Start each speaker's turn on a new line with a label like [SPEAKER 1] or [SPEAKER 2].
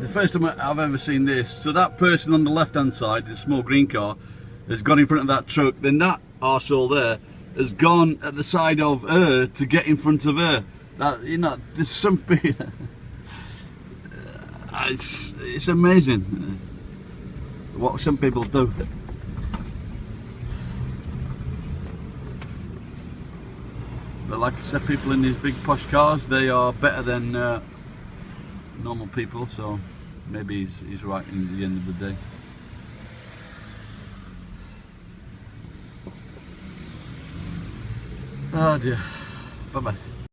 [SPEAKER 1] the first time I've ever seen this. So that person on the left hand side, the small green car, has gone in front of that truck. Then that arsehole there has gone at the side of her to get in front of her. That, you know, there's some people. It's amazing what some people do. But like I said, people in these big posh cars, they are better than normal people, so maybe he's right in the end of the day. Oh dear. Bye bye.